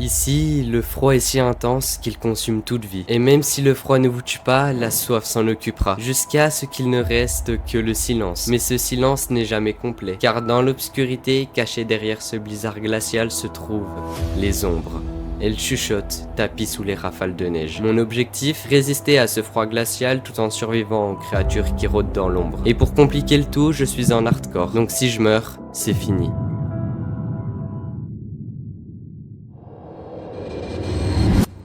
Ici, le froid est si intense qu'il consume toute vie. Et même si le froid ne vous tue pas, la soif s'en occupera, jusqu'à ce qu'il ne reste que le silence. Mais ce silence n'est jamais complet, car dans l'obscurité, cachée derrière ce blizzard glacial, se trouvent les ombres. Elles chuchotent, tapis sous les rafales de neige. Mon objectif, résister à ce froid glacial tout en survivant aux créatures qui rôdent dans l'ombre. Et pour compliquer le tout, je suis en hardcore, donc si je meurs, c'est fini.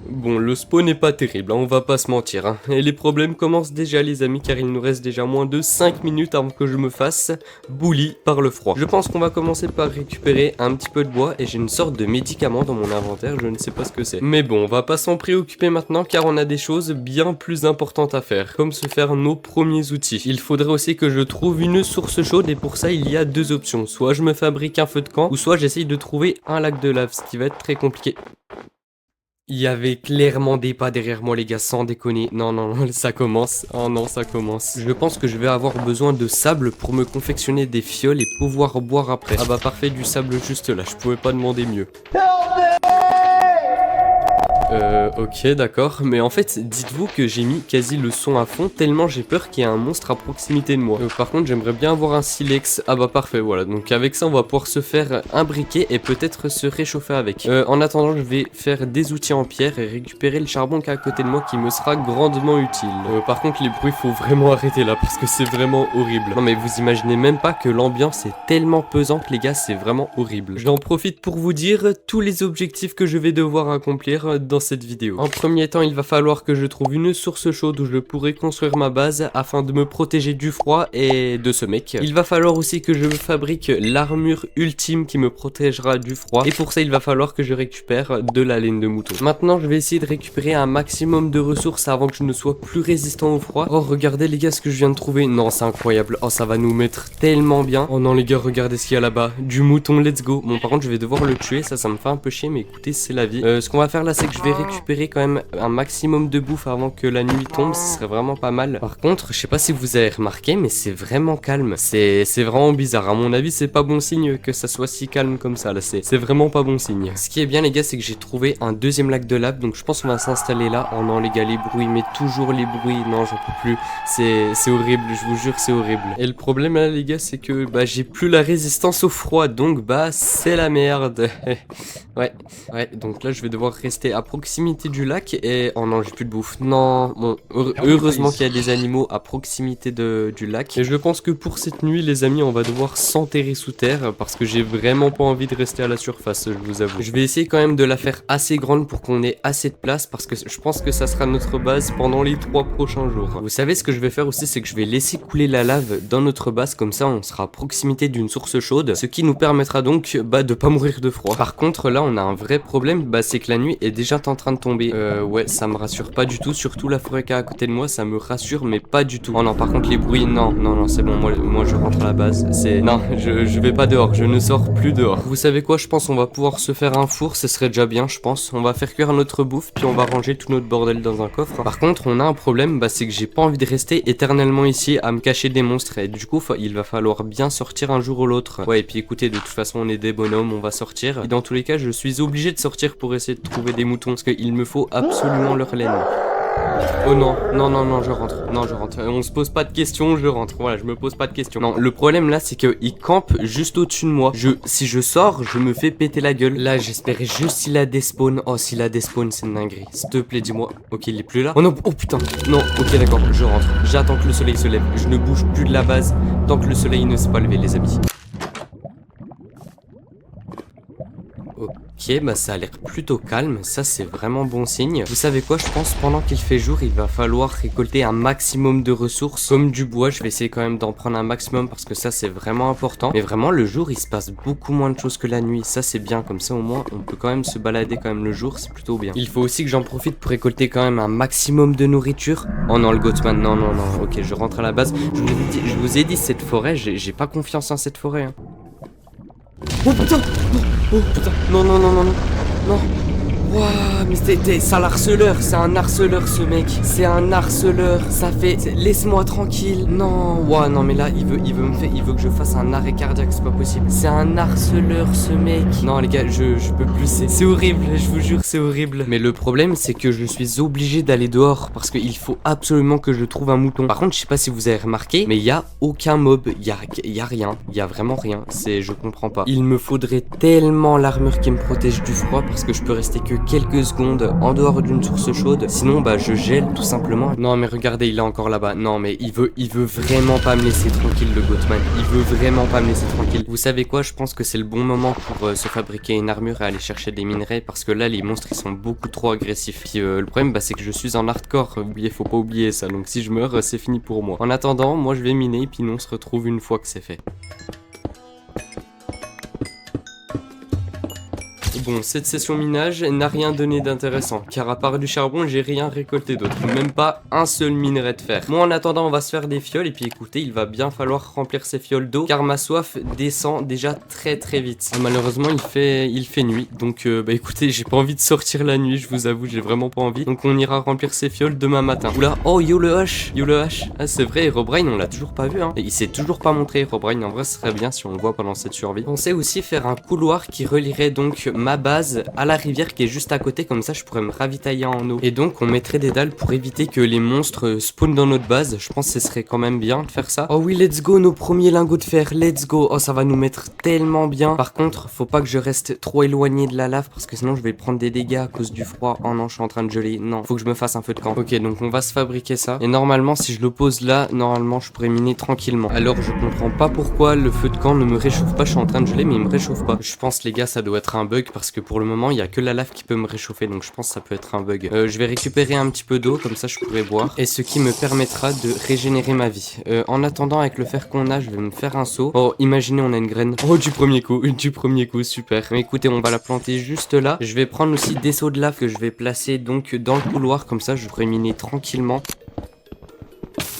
Bon, le spawn n'est pas terrible, hein, on va pas se mentir. Hein. Et les problèmes commencent déjà les amis, car il nous reste déjà moins de 5 minutes avant que je me fasse bully par le froid. Je pense qu'on va commencer par récupérer un petit peu de bois, et j'ai une sorte de médicament dans mon inventaire, je ne sais pas ce que c'est. Mais bon, on va pas s'en préoccuper maintenant, car on a des choses bien plus importantes à faire, comme se faire nos premiers outils. Il faudrait aussi que je trouve une source chaude, et pour ça il y a deux options. Soit je me fabrique un feu de camp, ou soit j'essaye de trouver un lac de lave, ce qui va être très compliqué. Il y avait clairement des pas derrière moi les gars, sans déconner. Non, non, non, ça commence. Oh non, ça commence. Je pense que je vais avoir besoin de sable pour me confectionner des fioles et pouvoir boire après. Ah bah parfait, du sable juste là, je pouvais pas demander mieux. Ok, d'accord. Mais en fait, dites-vous que j'ai mis quasi le son à fond tellement j'ai peur qu'il y ait un monstre à proximité de moi. Par contre, j'aimerais bien avoir un silex. Ah bah parfait, voilà. Donc avec ça, on va pouvoir se faire un briquet et peut-être se réchauffer avec. En attendant, je vais faire des outils en pierre et récupérer le charbon qui est à côté de moi qui me sera grandement utile. Par contre, les bruits, faut vraiment arrêter là parce que c'est vraiment horrible. Non mais vous imaginez même pas que l'ambiance est tellement pesante, les gars, c'est vraiment horrible. J'en profite pour vous dire tous les objectifs que je vais devoir accomplir dans cette vidéo. En premier temps, il va falloir que je trouve une source chaude où je pourrai construire ma base afin de me protéger du froid et de ce mec. Il va falloir aussi que je fabrique l'armure ultime qui me protégera du froid. Et pour ça, il va falloir que je récupère de la laine de mouton. Maintenant, je vais essayer de récupérer un maximum de ressources avant que je ne sois plus résistant au froid. Oh, regardez les gars ce que je viens de trouver. Non, c'est incroyable. Oh, ça va nous mettre tellement bien. Oh non les gars, regardez ce qu'il y a là-bas. Du mouton, let's go. Bon, par contre, je vais devoir le tuer. Ça me fait un peu chier, mais écoutez, c'est la vie. Ce qu'on va faire là, c'est que je vais récupérer quand même un maximum de bouffe avant que la nuit tombe, ce serait vraiment pas mal. Par contre, je sais pas si vous avez remarqué, mais c'est vraiment calme. C'est vraiment bizarre. À mon avis, c'est pas bon signe que ça soit si calme comme ça. Là, c'est vraiment pas bon signe. Ce qui est bien, les gars, c'est que j'ai trouvé un deuxième lac de lave, donc je pense qu'on va s'installer là. Oh non, les gars, les bruits, mais toujours les bruits. Non, j'en peux plus. C'est horrible, je vous jure, c'est horrible. Et le problème là, les gars, c'est que bah j'ai plus la résistance au froid, donc bah c'est la merde. Ouais, donc là, je vais devoir rester à proximité du lac et... Oh non, j'ai plus de bouffe. Non, bon, heureusement qu'il y a des animaux à proximité du lac. Et je pense que pour cette nuit, les amis, on va devoir s'enterrer sous terre parce que j'ai vraiment pas envie de rester à la surface, je vous avoue. Je vais essayer quand même de la faire assez grande pour qu'on ait assez de place parce que je pense que ça sera notre base pendant les 3 prochains jours. Vous savez, ce que je vais faire aussi, c'est que je vais laisser couler la lave dans notre base, comme ça on sera à proximité d'une source chaude, ce qui nous permettra donc bah, de pas mourir de froid. Par contre, là, on a un vrai problème, bah, c'est que la nuit est déjà en train de tomber. Ouais, ça me rassure pas du tout, surtout la forêt qui est à côté de moi, ça me rassure, mais pas du tout. Oh non, par contre, les bruits, non, c'est bon, moi je rentre à la base. Non, je vais pas dehors, je ne sors plus dehors. Vous savez quoi, je pense on va pouvoir se faire un four, ce serait déjà bien, je pense. On va faire cuire notre bouffe, puis on va ranger tout notre bordel dans un coffre. Par contre, on a un problème, bah, c'est que j'ai pas envie de rester éternellement ici à me cacher des monstres, et du coup, il va falloir bien sortir un jour ou l'autre. Ouais, et puis écoutez, de toute façon, on est des bonhommes, on va sortir. Et dans tous les cas, je suis obligé de sortir pour essayer de trouver des moutons, parce qu'il me faut absolument leur laine. Oh non, je rentre. Non, je rentre. On se pose pas de questions, je rentre. Voilà, je me pose pas de questions. Non, le problème là, c'est qu'il campe juste au-dessus de moi. Si je sors, je me fais péter la gueule. Là, j'espérais juste s'il a des spawns. Oh, s'il a des spawns, c'est une dinguerie. S'il te plaît, dis-moi. Ok, il est plus là. Oh non, oh putain. Non, ok, d'accord, je rentre. J'attends que le soleil se lève. Je ne bouge plus de la base tant que le soleil ne s'est pas levé, les amis. Ok, bah ça a l'air plutôt calme, ça c'est vraiment bon signe. Vous savez quoi, je pense pendant qu'il fait jour, il va falloir récolter un maximum de ressources, comme du bois. Je vais essayer quand même d'en prendre un maximum parce que ça c'est vraiment important. Mais vraiment le jour il se passe beaucoup moins de choses que la nuit, ça c'est bien, comme ça au moins on peut quand même se balader quand même le jour, c'est plutôt bien. Il faut aussi que j'en profite pour récolter quand même un maximum de nourriture. Oh non le Goatman, non, ok je rentre à la base. Je vous ai dit cette forêt, j'ai pas confiance en cette forêt hein. Oh putain, oh putain, non. Wouah, mais c'est un harceleur, c'est un harceleur ce mec. C'est un harceleur, ça fait... Laisse-moi tranquille. Non, ouah, non mais là, il veut que je fasse un arrêt cardiaque, c'est pas possible. C'est un harceleur ce mec. Non les gars, je peux plus, c'est horrible, je vous jure, c'est horrible. Mais le problème, c'est que je suis obligé d'aller dehors parce qu'il faut absolument que je trouve un mouton. Par contre, je sais pas si vous avez remarqué, mais il y a aucun mob, il y a rien, il y a vraiment rien. Je comprends pas. Il me faudrait tellement l'armure qui me protège du froid parce que je peux rester que quelques secondes en dehors d'une source chaude. Sinon, bah je gèle tout simplement. Non mais regardez, il est encore là-bas. Non mais il veut vraiment pas me laisser tranquille le Goatman. Il veut vraiment pas me laisser tranquille. Vous savez quoi, je pense que c'est le bon moment pour se fabriquer une armure et aller chercher des minerais parce que là les monstres ils sont beaucoup trop agressifs. Puis le problème bah c'est que je suis en hardcore. Faut pas oublier ça. Donc si je meurs, c'est fini pour moi. En attendant, moi je vais miner puis nous on se retrouve une fois que c'est fait. Bon, cette session minage n'a rien donné d'intéressant, car à part du charbon, j'ai rien récolté d'autre, même pas un seul minerai de fer. Moi, en attendant, on va se faire des fioles, et puis écoutez, il va bien falloir remplir ces fioles d'eau, car ma soif descend déjà très vite. Malheureusement, il fait nuit, donc bah écoutez, j'ai pas envie de sortir la nuit, je vous avoue, j'ai vraiment pas envie. Donc on ira remplir ces fioles demain matin. Oula, oh yo le H, Ah c'est vrai, Herobrine, on l'a toujours pas vu, hein. Et il s'est toujours pas montré, Herobrine, en vrai, ce serait bien si on le voit pendant cette survie. On sait aussi faire un couloir qui relierait donc ma base à la rivière qui est juste à côté, comme ça je pourrais me ravitailler en eau. Et donc on mettrait des dalles pour éviter que les monstres spawnent dans notre base. Je pense que ce serait quand même bien de faire ça. Oh oui, let's go, nos premiers lingots de fer, let's go. Oh, ça va nous mettre tellement bien. Par contre, faut pas que je reste trop éloigné de la lave parce que sinon je vais prendre des dégâts à cause du froid. Oh non, je suis en train de geler. Non, faut que je me fasse un feu de camp. Ok, donc on va se fabriquer ça. Et normalement, si je le pose là, normalement je pourrais miner tranquillement. Alors je comprends pas pourquoi le feu de camp ne me réchauffe pas. Je suis en train de geler mais il me réchauffe pas. Je pense les gars, ça doit être un bug parce que pour le moment il y a que la lave qui peut me réchauffer, donc je pense que ça peut être un bug. Je vais récupérer un petit peu d'eau, comme ça je pourrai boire, et ce qui me permettra de régénérer ma vie. En attendant, avec le fer qu'on a, je vais me faire un seau. Oh, imaginez, on a une graine. Oh, du premier coup, super. Mais écoutez, on va la planter juste là. Je vais prendre aussi des seaux de lave que je vais placer donc dans le couloir, comme ça je pourrai miner tranquillement.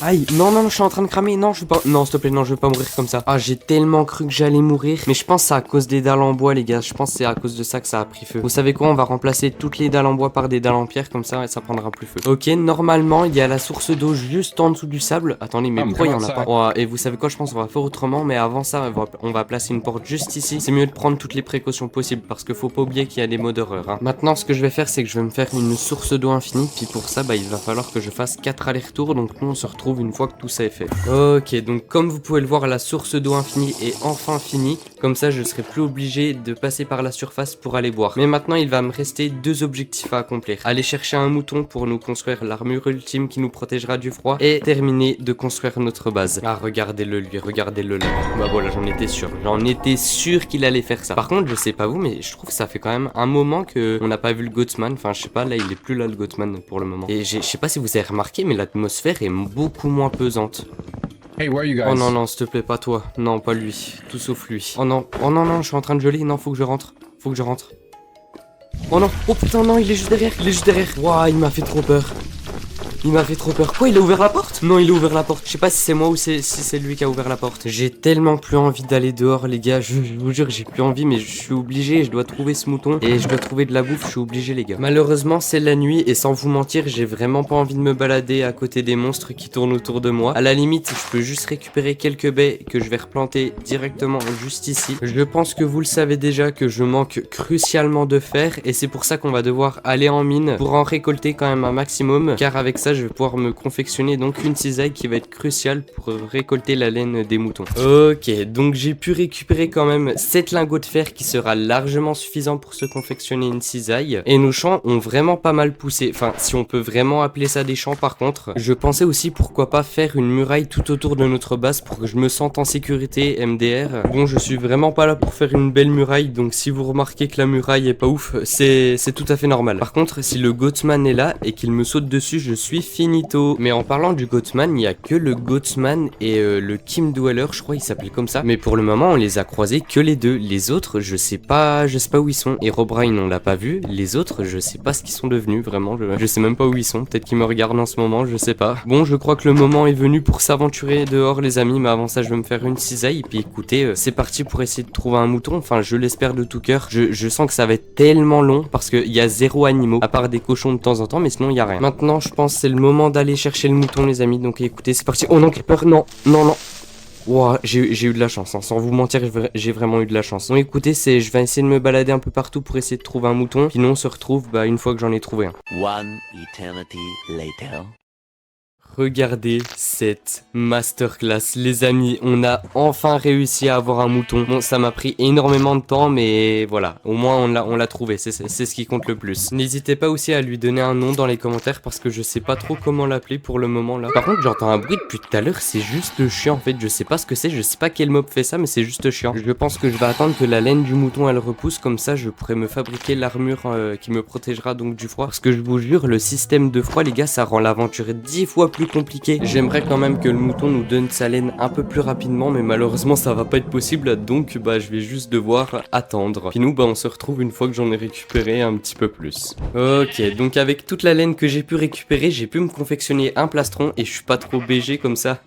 Aïe, non, je suis en train de cramer, non, je vais pas... Non, s'il te plaît, non, je vais pas mourir comme ça. Ah, j'ai tellement cru que j'allais mourir. Mais je pense que c'est à cause des dalles en bois, les gars. Je pense que c'est à cause de ça que ça a pris feu. Vous savez quoi, on va remplacer toutes les dalles en bois par des dalles en pierre, comme ça, et ça prendra plus feu. Ok, normalement, il y a la source d'eau juste en dessous du sable. Attendez, mais pourquoi il y en a pas? Oh, et vous savez quoi, je pense qu'on va faire autrement, mais avant ça, on va placer une porte juste ici. C'est mieux de prendre toutes les précautions possibles, parce qu'il faut pas oublier qu'il y a des mots d'horreur, hein. Maintenant, ce que je vais faire, c'est que je vais me faire une source d'eau infinie, puis pour ça, bah, il va falloir que je fasse 4 allers-retours, donc nous, on se retrouve une fois que tout ça est fait. Ok, donc comme vous pouvez le voir, la source d'eau infinie est enfin finie. Comme ça, je serai plus obligé de passer par la surface pour aller boire. Mais maintenant, il va me rester 2 objectifs à accomplir. Aller chercher un mouton pour nous construire l'armure ultime qui nous protégera du froid. Et terminer de construire notre base. Ah, regardez-le lui, regardez-le là. Bah voilà, j'en étais sûr qu'il allait faire ça. Par contre, je sais pas vous, mais je trouve que ça fait quand même un moment que on n'a pas vu le Goatman. Enfin, je sais pas, là, il est plus là le Goatman pour le moment. Et je sais pas si vous avez remarqué, mais l'atmosphère est beaucoup moins pesante. Hey, where are you guys? Oh non, s'il te plaît, pas toi. Non, pas lui. Tout sauf lui. Oh non, je suis en train de geler. Non, faut que je rentre. Oh non, oh putain, non, il est juste derrière. Waouh, il m'a fait trop peur. Quoi, il a ouvert la porte? Non, il a ouvert la porte. Je sais pas si c'est moi ou si c'est lui qui a ouvert la porte. J'ai tellement plus envie d'aller dehors, les gars. Je vous jure, j'ai plus envie, mais je suis obligé. Je dois trouver ce mouton et je dois trouver de la bouffe. Je suis obligé, les gars. Malheureusement, c'est la nuit et sans vous mentir, j'ai vraiment pas envie de me balader à côté des monstres qui tournent autour de moi. À la limite, je peux juste récupérer quelques baies que je vais replanter directement juste ici. Je pense que vous le savez déjà que je manque crucialement de fer et c'est pour ça qu'on va devoir aller en mine pour en récolter quand même un maximum, car avec ça, je vais pouvoir me confectionner donc une cisaille qui va être cruciale pour récolter la laine des moutons. Ok, donc j'ai pu récupérer quand même 7 lingots de fer qui sera largement suffisant pour se confectionner une cisaille. Et nos champs ont vraiment pas mal poussé. Enfin, si on peut vraiment appeler ça des champs par contre. Je pensais aussi pourquoi pas faire une muraille tout autour de notre base pour que je me sente en sécurité MDR. Bon, je suis vraiment pas là pour faire une belle muraille, donc si vous remarquez que la muraille est pas ouf, c'est tout à fait normal. Par contre, si le Goatman est là et qu'il me saute dessus, je suis suis finito. Mais en parlant du Goatman, il y a que le Goatman et le Kim Dweller, je crois il s'appelle comme ça. Mais pour le moment, on les a croisés que les deux. Les autres, je sais pas où ils sont. Herobrine, on l'a pas vu. Les autres, je sais pas ce qu'ils sont devenus, vraiment. Je sais même pas où ils sont. Peut-être qu'ils me regardent en ce moment, je sais pas. Bon, je crois que le moment est venu pour s'aventurer dehors, les amis. Mais avant ça, je vais me faire une cisaille. Et puis écoutez, c'est parti pour essayer de trouver un mouton. Enfin, je l'espère de tout cœur. Je sens que ça va être tellement long parce qu'il y a zéro animaux, à part des cochons de temps en temps, mais sinon il y a rien. Maintenant, je pense que c'est le moment d'aller chercher le mouton, les amis. Donc écoutez, c'est parti. Oh non, quelle peur. Non, non, non. Wow, j'ai eu de la chance, hein. Sans vous mentir, j'ai vraiment eu de la chance. Donc écoutez, je vais essayer de me balader un peu partout pour essayer de trouver un mouton. Sinon, on se retrouve une fois que j'en ai trouvé un. One eternity later. Regardez cette masterclass, les amis, on a enfin réussi à avoir un mouton. Bon, ça m'a pris énormément de temps, mais voilà, au moins on l'a trouvé, c'est ce qui compte le plus. N'hésitez pas aussi à lui donner un nom dans les commentaires parce que je sais pas trop comment l'appeler pour le moment là. Par contre, j'entends un bruit depuis tout à l'heure, c'est juste chiant en fait, je sais pas ce que c'est, je sais pas quel mob fait ça, mais c'est juste chiant. Je pense que je vais attendre que la laine du mouton elle repousse, comme ça je pourrai me fabriquer l'armure qui me protégera donc du froid. Parce que je vous jure, le système de froid les gars, ça rend l'aventure 10 fois plus compliqué. J'aimerais quand même que le mouton nous donne sa laine un peu plus rapidement, mais malheureusement ça va pas être possible, donc je vais juste devoir attendre. Puis nous on se retrouve une fois que j'en ai récupéré un petit peu plus. Ok, donc avec toute la laine que j'ai pu récupérer, j'ai pu me confectionner un plastron et je suis pas trop BG comme ça.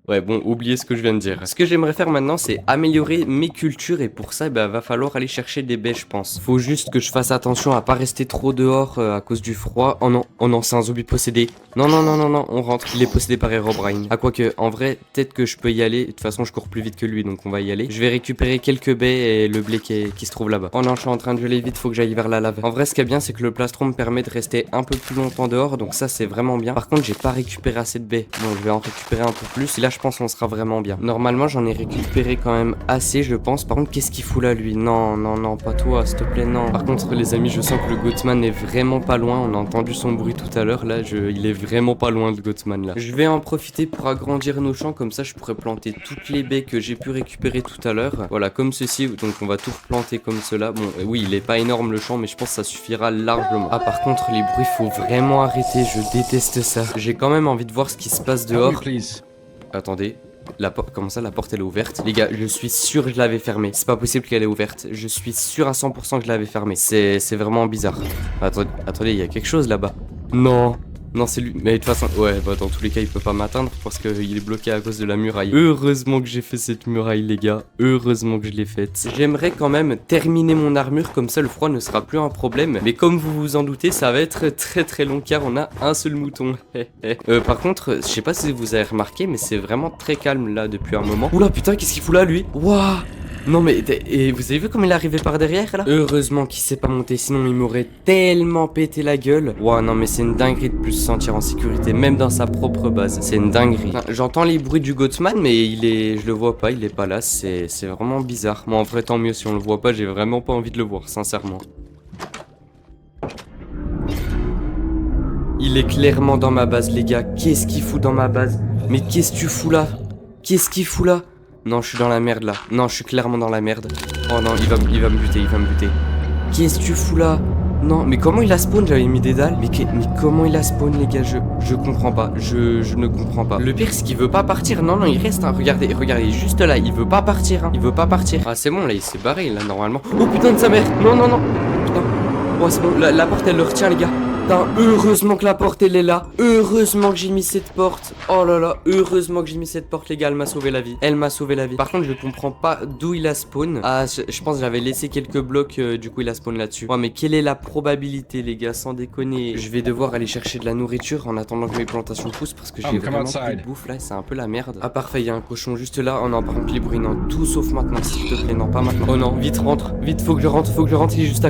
Ouais bon, oubliez ce que je viens de dire. Ce que j'aimerais faire maintenant, c'est améliorer mes cultures et pour ça, va falloir aller chercher des baies, je pense. Faut juste que je fasse attention à pas rester trop dehors à cause du froid. Oh non, c'est un zombie possédé. Non, non, non, non, non, on rentre. Il est possédé par Herobrine. Ah, quoique, en vrai, peut-être que je peux y aller. De toute façon, je cours plus vite que lui, donc on va y aller. Je vais récupérer quelques baies et le blé qui se trouve là-bas. Oh non, je suis en train de geler vite, faut que j'aille vers la lave. En vrai, ce qui est bien, c'est que le plastron me permet de rester un peu plus longtemps dehors, donc ça, c'est vraiment bien. Par contre, j'ai pas récupéré assez de baies. Bon, je vais en récupérer un peu plus. Et là, je pense qu'on sera vraiment bien. Normalement, j'en ai récupéré quand même assez, je pense. Par contre, qu'est-ce qu'il fout là, lui? Non, non, non, pas toi, s'il te plaît, non. Par contre, les amis, je sens que le Goatman est vraiment pas loin. On a entendu son bruit tout à l'heure. Là, il est vraiment pas loin, le Goatman, là. Je vais en profiter pour agrandir nos champs. Comme ça, je pourrais planter toutes les baies que j'ai pu récupérer tout à l'heure. Voilà, comme ceci. Donc, on va tout replanter comme cela. Bon, oui, il est pas énorme, le champ, mais je pense que ça suffira largement. Ah, par contre, les bruits, faut vraiment arrêter. Je déteste ça. J'ai quand même envie de voir ce qui se passe dehors. Attendez. Comment ça, la porte elle est ouverte? Les gars, je suis sûr que je l'avais fermée. C'est pas possible qu'elle est ouverte. Je suis sûr à 100% que je l'avais fermée. C'est vraiment bizarre. Attendez, il y a quelque chose là-bas. Non. Non, c'est lui. Mais de toute façon, ouais, dans tous les cas, il peut pas m'atteindre parce qu'il est bloqué à cause de la muraille. Heureusement que j'ai fait cette muraille, les gars. Heureusement que je l'ai faite. J'aimerais quand même terminer mon armure, comme ça le froid ne sera plus un problème. Mais comme vous vous en doutez, ça va être très très long car on a un seul mouton. Par contre, je sais pas si vous avez remarqué, mais c'est vraiment très calme là depuis un moment. Oula, putain, qu'est-ce qu'il fout là, lui? Waouh! Non mais, et vous avez vu comme il est arrivé par derrière là? Heureusement qu'il s'est pas monté, sinon il m'aurait tellement pété la gueule. Ouah non mais c'est une dinguerie de plus se sentir en sécurité, même dans sa propre base. C'est une dinguerie. Enfin, j'entends les bruits du Goatman mais je le vois pas, il est pas là, c'est vraiment bizarre. Moi en vrai tant mieux, si on le voit pas, j'ai vraiment pas envie de le voir, sincèrement. Il est clairement dans ma base les gars, qu'est-ce qu'il fout dans ma base? Mais qu'est-ce que tu fous là? Qu'est-ce qu'il fout là? Non, je suis dans la merde là. Non, je suis clairement dans la merde. Oh non, il va me buter, il va me buter. Qu'est-ce que tu fous là? Non, mais comment il a spawn? J'avais mis des dalles. Mais comment il a spawn, les gars? Je comprends pas. Je ne comprends pas. Le pire, c'est qu'il veut pas partir. Non, non, il reste. Hein. Regardez, juste là. Il veut pas partir. Hein. Il veut pas partir. Ah, c'est bon, là, il s'est barré, là, normalement. Oh putain de sa mère. Non, non, non. Putain. Oh, c'est bon. La porte, elle le retient, les gars. Putain, heureusement que la porte elle est là. Heureusement que j'ai mis cette porte. Oh là là, heureusement que j'ai mis cette porte les gars, elle m'a sauvé la vie. Elle m'a sauvé la vie. Par contre je comprends pas d'où il a spawn. Ah je pense que j'avais laissé quelques blocs, du coup il a spawn là-dessus. Ouais mais quelle est la probabilité les gars, sans déconner? Je vais devoir aller chercher de la nourriture en attendant que mes plantations poussent parce que j'ai vraiment plus de bouffe là, c'est un peu la merde. Ah parfait, il y a un cochon juste là. Oh non par contre les bruits, non, tout sauf maintenant s'il te plaît, non pas maintenant. Oh non, vite rentre, vite faut que je rentre, il est juste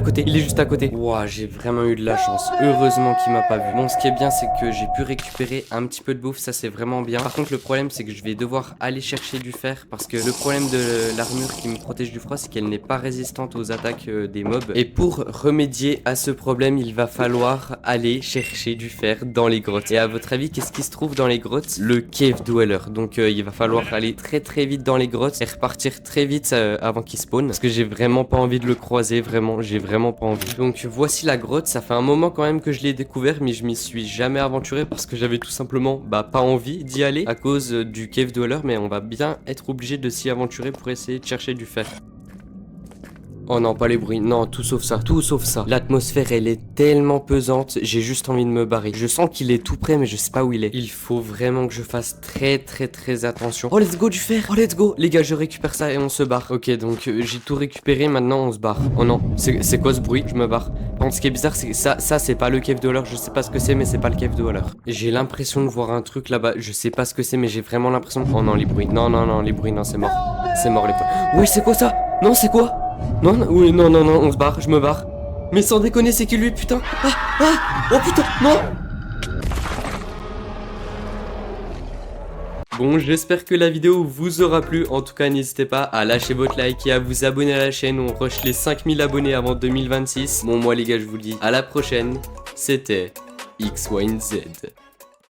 à côté, Ouah j'ai vraiment eu de la chance. Heureusement qu'il m'a pas vu. Bon, ce qui est bien, c'est que j'ai pu récupérer un petit peu de bouffe, ça c'est vraiment bien. Par contre, le problème, c'est que je vais devoir aller chercher du fer parce que le problème de l'armure qui me protège du froid, c'est qu'elle n'est pas résistante aux attaques des mobs. Et pour remédier à ce problème, il va falloir aller chercher du fer dans les grottes. Et à votre avis, qu'est-ce qui se trouve dans les grottes? Le Cave Dweller. Donc, il va falloir aller très très vite dans les grottes et repartir très vite avant qu'il spawn parce que j'ai vraiment pas envie de le croiser, vraiment, j'ai vraiment pas envie. Donc, voici la grotte. Ça fait un moment quand même que je l'ai découvert, mais je m'y suis jamais aventuré parce que j'avais tout simplement pas envie d'y aller à cause du cave dweller, mais on va bien être obligé de s'y aventurer pour essayer de chercher du fer. Oh non, pas les bruits, non, tout sauf ça, tout sauf ça. L'atmosphère, elle est tellement pesante, j'ai juste envie de me barrer. Je sens qu'il est tout près, mais je sais pas où il est. Il faut vraiment que je fasse très attention. Oh, let's go du fer. Oh, let's go. Les gars, je récupère ça et on se barre. Ok, donc j'ai tout récupéré, maintenant on se barre. Oh non, c'est quoi ce bruit? Je me barre. Par contre, ce qui est bizarre, c'est que ça c'est pas le cave dweller, je sais pas ce que c'est, mais c'est pas le cave dweller. J'ai l'impression de voir un truc là-bas, je sais pas ce que c'est, mais j'ai vraiment l'impression... Oh non, les bruits, non, les bruits, non, c'est mort. C'est mort, les bruits. Oui, c'est quoi ça? Non, c'est quoi? Non, oui, non, on se barre, je me barre. Mais sans déconner, c'est qui lui, putain? Oh putain, non! Bon, j'espère que la vidéo vous aura plu. En tout cas, n'hésitez pas à lâcher votre like et à vous abonner à la chaîne. On rush les 5000 abonnés avant 2026. Bon, moi les gars, je vous dis à la prochaine. C'était XYZ.